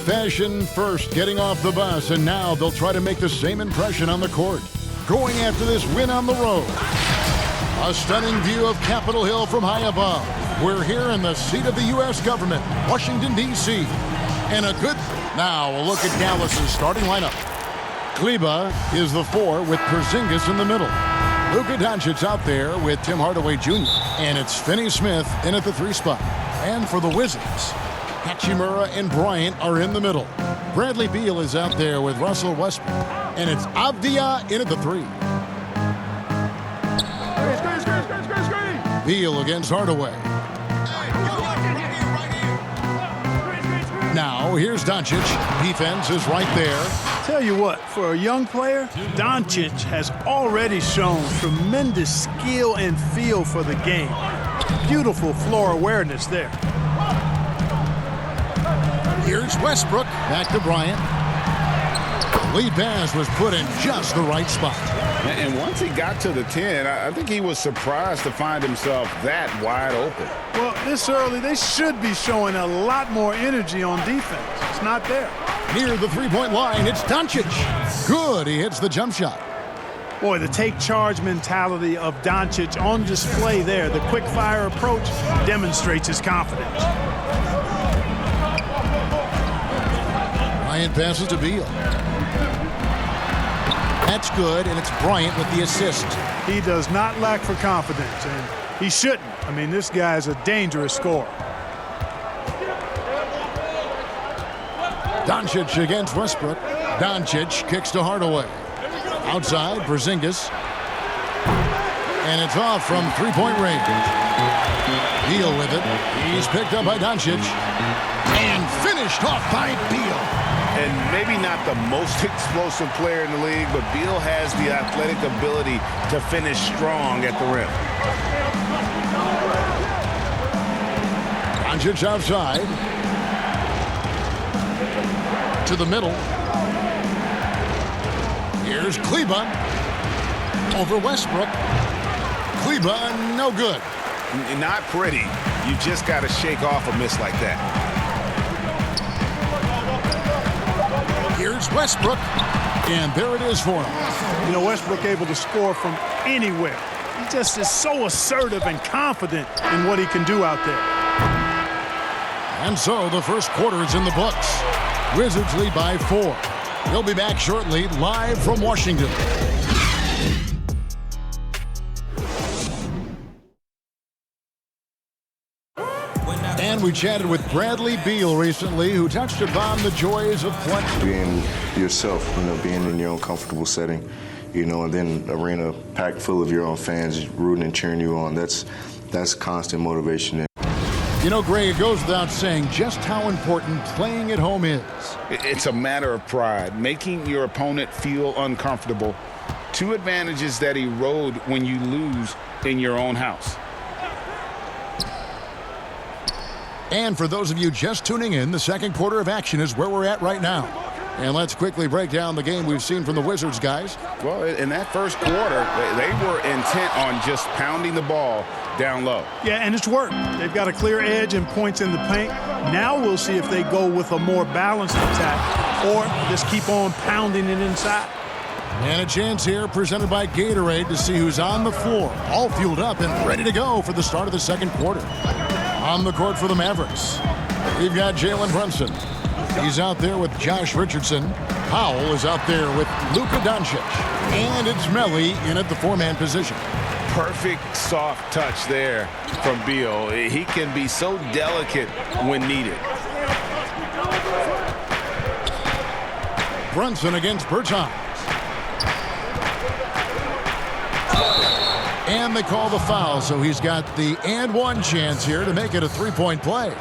fashion first, getting off the bus, and now they'll try to make the same impression on the court. Going after this win on the road. A stunning view of Capitol Hill from high above. We're here in the seat of the U.S. government, Washington, D.C. And a good... Now, a look at Dallas's starting lineup. Kleba is the 4 with Porzingis in the middle. Luka Doncic out there with Tim Hardaway Jr. And it's Finney Smith in at the 3 spot. And for the Wizards, Hachimura and Bryant are in the middle. Bradley Beal is out there with Russell Westbrook. And it's Avdia in at the 3. Beal against Hardaway. Now, here's Doncic. Defense is right there. Tell you what, for a young player, Doncic has already shown tremendous skill and feel for the game. Beautiful floor awareness there. Here's Westbrook. Back to Bryant. Lead pass was put in just the right spot. And once he got to the 10, I think he was surprised to find himself that wide open. Well, this early, they should be showing a lot more energy on defense. It's not there. Near the three-point line, it's Doncic. Good, he hits the jump shot. Boy, the take-charge mentality of Doncic on display there. The quick-fire approach demonstrates his confidence. Bryant passes to Beal. That's good, and it's Bryant with the assist. He does not lack for confidence, and he shouldn't. I mean, this guy's a dangerous scorer. Doncic against Westbrook. Doncic kicks to Hardaway. Outside, Porzingis. And it's off from three-point range. Beal with it. He's picked up by Doncic. And finished off by Beal. And maybe not the most explosive player in the league, but Beal has the athletic ability to finish strong at the rim. Doncic outside. To the middle. Here's Kleba. Over Westbrook. Kleba, no good. Not pretty. You just got to shake off a miss like that. Here's Westbrook, and there it is for him. You know, Westbrook able to score from anywhere. He just is so assertive and confident in what he can do out there. And so the first quarter is in the books. Wizards lead by 4. We'll be back shortly, live from Washington. And we chatted with Bradley Beal recently, who touched upon the joys of playing. Being yourself, being in your own comfortable setting, and then an arena packed full of your own fans rooting and cheering you on. That's constant motivation. Gray, it goes without saying just how important playing at home is. It's a matter of pride, making your opponent feel uncomfortable. 2 advantages that erode when you lose in your own house. And for those of you just tuning in, the second quarter of action is where we're at right now. And let's quickly break down the game we've seen from the Wizards, guys. Well, in that first quarter, they were intent on just pounding the ball down low. Yeah, and it's worked. They've got a clear edge and points in the paint. Now we'll see if they go with a more balanced attack or just keep on pounding it inside. And a chance here presented by Gatorade to see who's on the floor, all fueled up and ready to go for the start of the second quarter. On the court for the Mavericks, we've got Jalen Brunson. He's out there with Josh Richardson. Powell is out there with Luka Doncic. And it's Melli in at the 4-man position. Perfect soft touch there from Beal. He can be so delicate when needed. Brunson against Bertans. And they call the foul, so he's got the and one chance here to make it a 3-point play.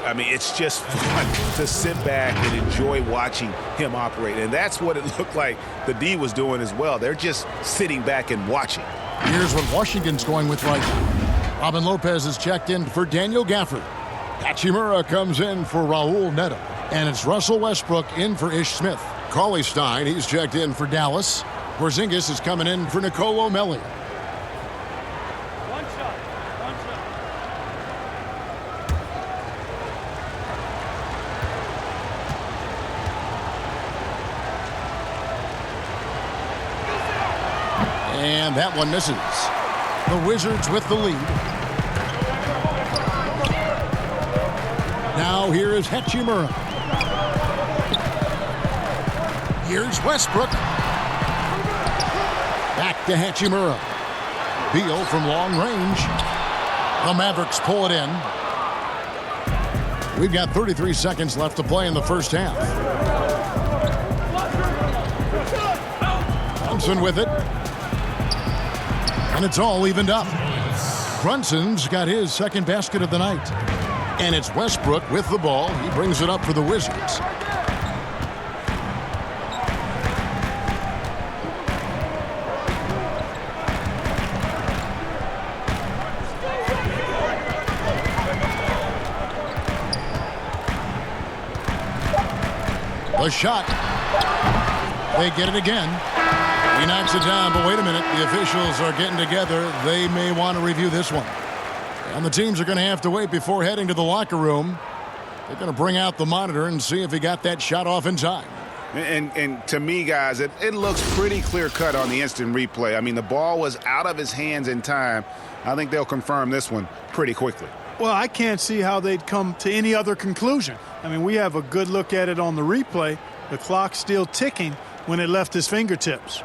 I mean, it's just fun to sit back and enjoy watching him operate. And that's what it looked like the D was doing as well. They're just sitting back and watching. Here's what Washington's going with right now. Robin Lopez is checked in for Daniel Gafford. Hachimura comes in for Raul Neto. And it's Russell Westbrook in for Ish Smith. Cauley Stein, he's checked in for Dallas. Porzingis is coming in for Nicolo Melli. And that one misses. The Wizards with the lead. Now here is Hachimura. Here's Westbrook. Back to Hachimura. Beal from long range. The Mavericks pull it in. We've got 33 seconds left to play in the first half. Thompson with it. And it's all evened up. Brunson's got his second basket of the night. And it's Westbrook with the ball. He brings it up for the Wizards. The shot. They get it again. He knocks it down, but wait a minute. The officials are getting together. They may want to review this one. And the teams are going to have to wait before heading to the locker room. They're going to bring out the monitor and see if he got that shot off in time. And to me, guys, it looks pretty clear-cut on the instant replay. I mean, the ball was out of his hands in time. I think they'll confirm this one pretty quickly. Well, I can't see how they'd come to any other conclusion. I mean, we have a good look at it on the replay. The clock's still ticking when it left his fingertips.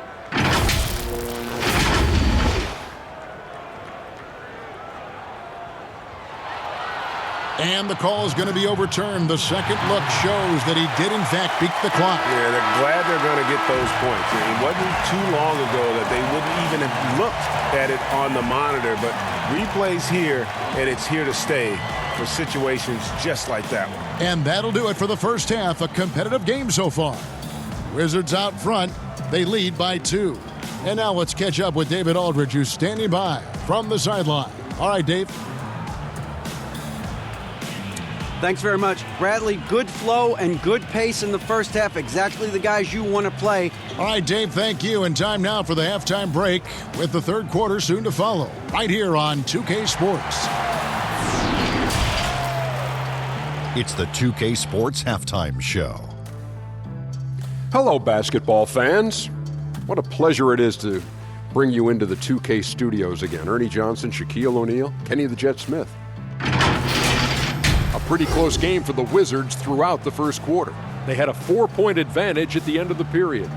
And the call is going to be overturned. The second look shows that he did, in fact, beat the clock. Yeah, they're glad they're going to get those points. It wasn't too long ago that they wouldn't even have looked at it on the monitor, but replays here, and it's here to stay for situations just like that one. And that'll do it for the first half. A competitive game so far. Wizards out front. They lead by 2. And now let's catch up with David Aldridge, who's standing by from the sideline. All right, Dave. Thanks very much. Bradley, good flow and good pace in the first half. Exactly the guys you want to play. All right, Dave, thank you. And time now for the halftime break with the third quarter soon to follow. Right here on 2K Sports. It's the 2K Sports Halftime Show. Hello, basketball fans. What a pleasure it is to bring you into the 2K studios again. Ernie Johnson, Shaquille O'Neal, Kenny the Jet Smith. A pretty close game for the Wizards throughout the first quarter. They had a 4-point advantage at the end of the period.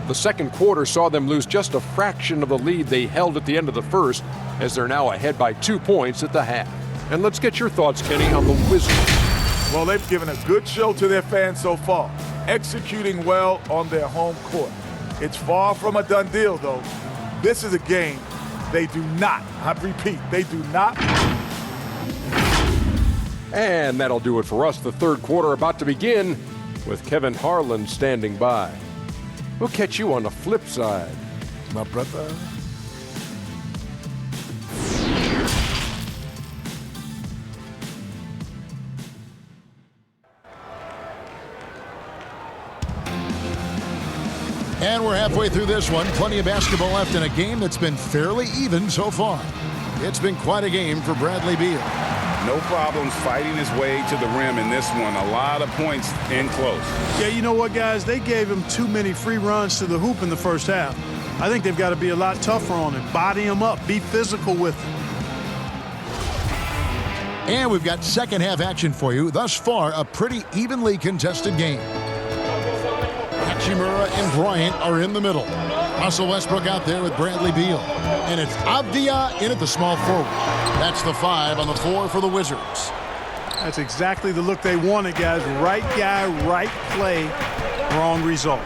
The second quarter saw them lose just a fraction of the lead they held at the end of the first, as they're now ahead by 2 points at the half. And let's get your thoughts, Kenny, on the Wizards. Well, they've given a good show to their fans so far, executing well on their home court. It's far from a done deal, though. This is a game they do not, I repeat, they do not. And that'll do it for us. The third quarter about to begin with Kevin Harlan standing by. We'll catch you on the flip side, my brother. And we're halfway through this one. Plenty of basketball left in a game that's been fairly even so far. It's been quite a game for Bradley Beal. No problems fighting his way to the rim in this one. A lot of points in close. Yeah, you know what, guys? They gave him too many free runs to the hoop in the first half. I think they've got to be a lot tougher on him. Body him up. Be physical with him. And we've got second half action for you. Thus far, a pretty evenly contested game. Hachimura and Bryant are in the middle. Russell Westbrook out there with Bradley Beal. And it's Avdia in at the small forward. That's the 5 on the 4 for the Wizards. That's exactly the look they wanted, guys. Right guy, right play, wrong result.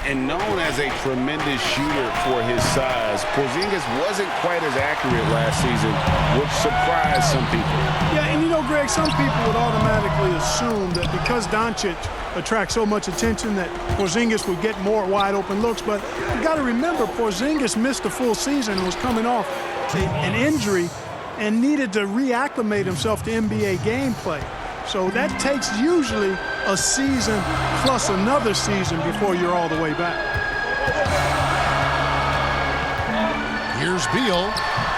And known as a tremendous shooter for his size, Porzingis wasn't quite as accurate last season, which surprised some people. Yeah, and you know, Greg, some people would automatically assume that because Doncic attracts so much attention that Porzingis would get more wide open looks. But you got to remember, Porzingis missed a full season and was coming off an injury and needed to reacclimate himself to NBA gameplay. So that takes usually a season plus another season before you're all the way back. Here's Beal.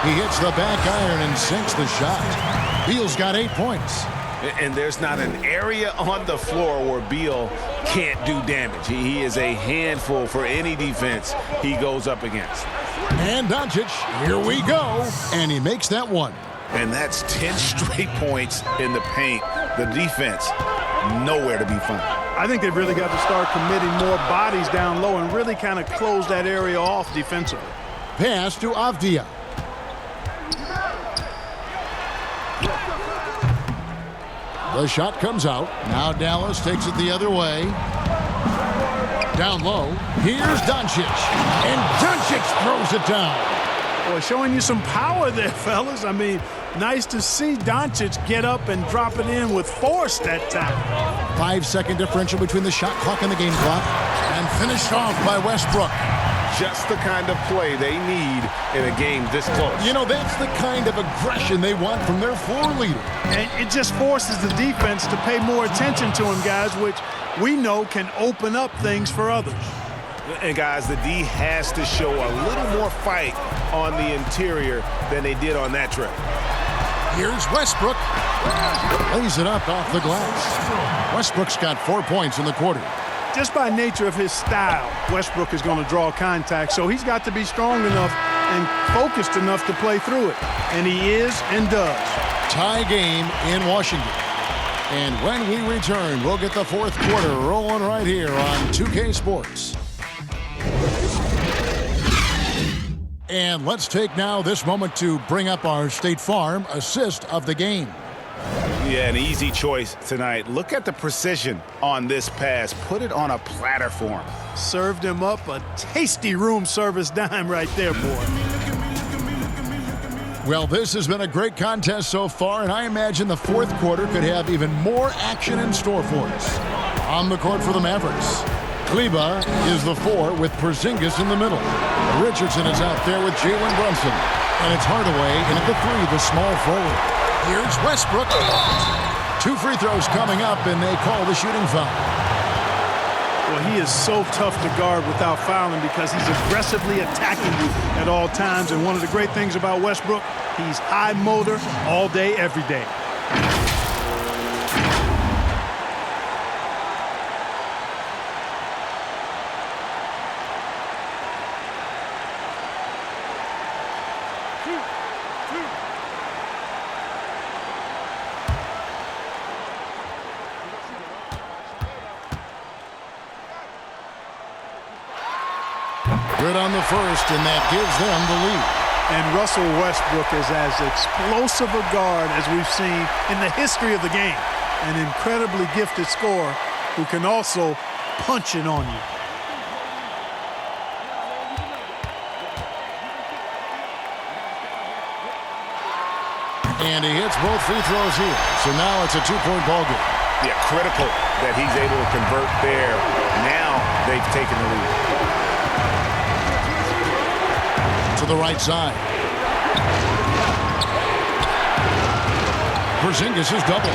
He hits the back iron and sinks the shot. Beal's got 8 points. And there's not an area on the floor where Beal can't do damage. He is a handful for any defense he goes up against. And Doncic, here we go. And he makes that one. And that's 10 straight points in the paint. The defense, nowhere to be found. I think they've really got to start committing more bodies down low and really kind of close that area off defensively. Pass to Avdia. The shot comes out. Now Dallas takes it the other way. Down low. Here's Doncic. And Doncic throws it down. Boy, showing you some power there, fellas. I mean, nice to see Doncic get up and drop it in with force that time. 5-second differential between the shot clock and the game clock. And finished off by Westbrook. Just the kind of play they need in a game this close. You know, that's the kind of aggression they want from their floor leader. And it just forces the defense to pay more attention to him, guys, which we know can open up things for others. And, guys, the D has to show a little more fight on the interior than they did on that trip. Here's Westbrook. Lays it up off the glass. Westbrook's got 4 points in the quarter. Just by nature of his style, Westbrook is going to draw contact, so he's got to be strong enough and focused enough to play through it. And he is and does. Tie game in Washington. And when we return, we'll get the fourth quarter rolling right here on 2K Sports. And let's take now this moment to bring up our State Farm assist of the game. Yeah, an easy choice tonight. Look at the precision on this pass. Put it on a platter for him. Served him up a tasty room service dime right there, boy. Well, this has been a great contest so far, and I imagine the fourth quarter could have even more action in store for us. On the court for the Mavericks, Kleba is the 4 with Porzingis in the middle. Richardson is out there with Jalen Brunson. And it's Hardaway in at the 3, the small forward. Here's Westbrook. 2 free throws coming up, and they call the shooting foul. Well, he is so tough to guard without fouling because he's aggressively attacking you at all times. And one of the great things about Westbrook, he's high motor all day, every day. Good on the first, and that gives them the lead. And Russell Westbrook is as explosive a guard as we've seen in the history of the game. An incredibly gifted scorer who can also punch it on you. And he hits both free throws here. So now it's a 2-point ball game. Yeah, critical that he's able to convert there. Now they've taken the lead. To the right side. Porzingis is double.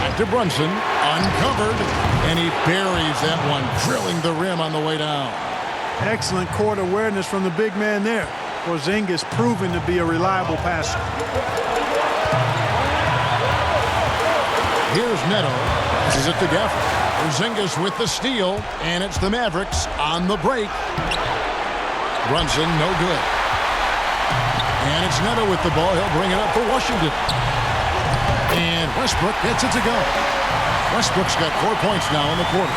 Back to Brunson. Uncovered. And he buries that one, drilling the rim on the way down. Excellent court awareness from the big man there. Porzingis proven to be a reliable passer. Here's Neto. Passes it to Gafford. Porzingis with the steal. And it's the Mavericks on the break. Brunson, no good. And it's Neto with the ball. He'll bring it up for Washington. And Westbrook gets it to go. Westbrook's got 4 points now in the quarter.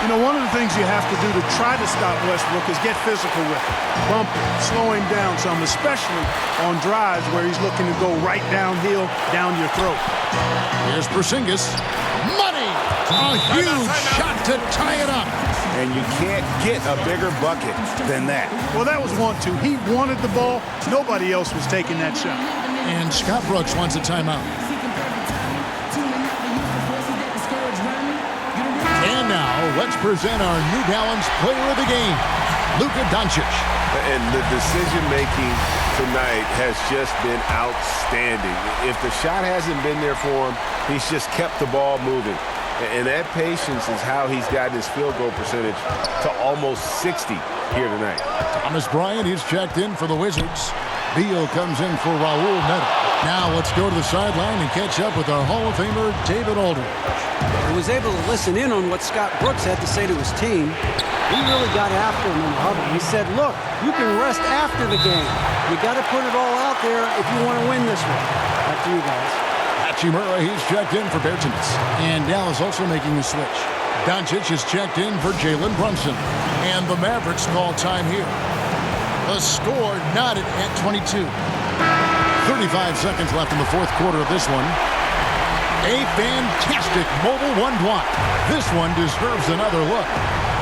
You know, one of the things you have to do to try to stop Westbrook is get physical with him. Bump him, slow him down some, especially on drives where he's looking to go right downhill, down your throat. Here's Porzingis. Money! A huge shot to tie it up. And you can't get a bigger bucket than that. Well, that was 1-2. He wanted the ball. Nobody else was taking that shot. And Scott Brooks wants a timeout. And now, let's present our New Balance player of the game, Luka Doncic. And the decision-making tonight has just been outstanding. If the shot hasn't been there for him, he's just kept the ball moving. And that patience is how he's gotten his field goal percentage to almost 60 here tonight. Thomas Bryant, he's checked in for the Wizards. Beal comes in for Raul Neto. Now let's go to the sideline and catch up with our Hall of Famer, David Aldridge. He was able to listen in on what Scott Brooks had to say to his team. He really got after him in the huddle. He said, look, you can rest after the game. You got to put it all out there if you want to win this one. Back to you guys. Hachimura, he's checked in for Bertans. And Dallas also making a switch. Doncic is checked in for Jalen Brunson. And the Mavericks call time here. The score knotted at 22. 35 seconds left in the fourth quarter of this one. A fantastic mobile one block. This one deserves another look.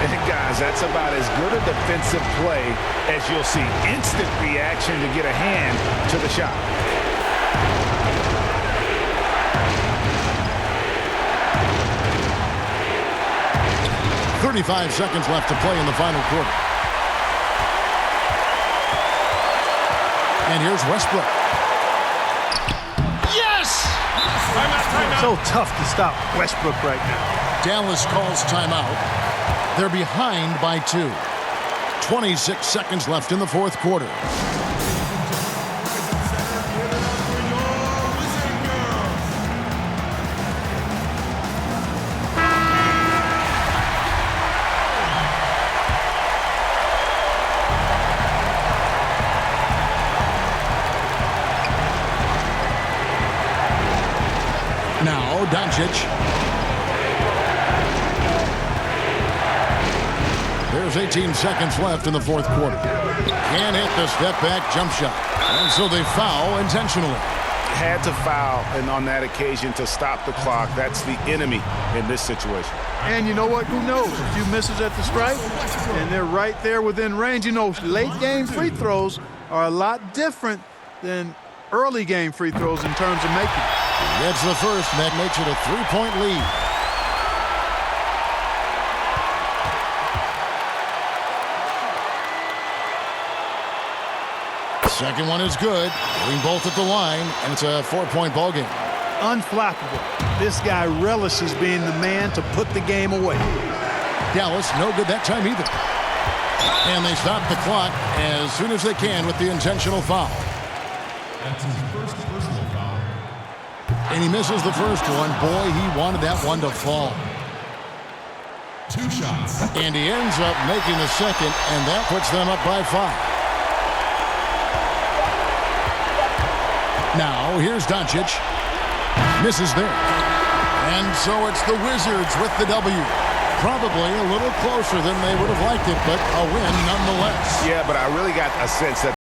And guys, that's about as good a defensive play as you'll see. Instant reaction to get a hand to the shot. .35 seconds left to play in the final quarter. And here's Westbrook. Yes! Timeout. So tough to stop Westbrook right now. Dallas calls timeout. They're behind by 2. 26 seconds left in the fourth quarter. Now, Doncic. There's 18 seconds left in the fourth quarter. Can't hit the step-back jump shot. And so they foul intentionally. Had to foul, and on that occasion to stop the clock. That's the enemy in this situation. And you know what? Who knows? A few misses at the stripe, and they're right there within range. You know, late-game free throws are a lot different than early-game free throws in terms of making. Gets the first, and that makes it a 3-point lead. Second one is good. Getting both at the line, and it's a 4-point ball game. Unflappable. This guy relishes being the man to put the game away. Dallas, no good that time either. And they stop the clock as soon as they can with the intentional foul. That's his first personal foul. And he misses the first one. Boy, he wanted that one to fall. 2 shots. And he ends up making the second, and that puts them up by 5. Now, here's Doncic. Misses there. And so it's the Wizards with the W. Probably a little closer than they would have liked it, but a win nonetheless. Yeah, but I really got a sense that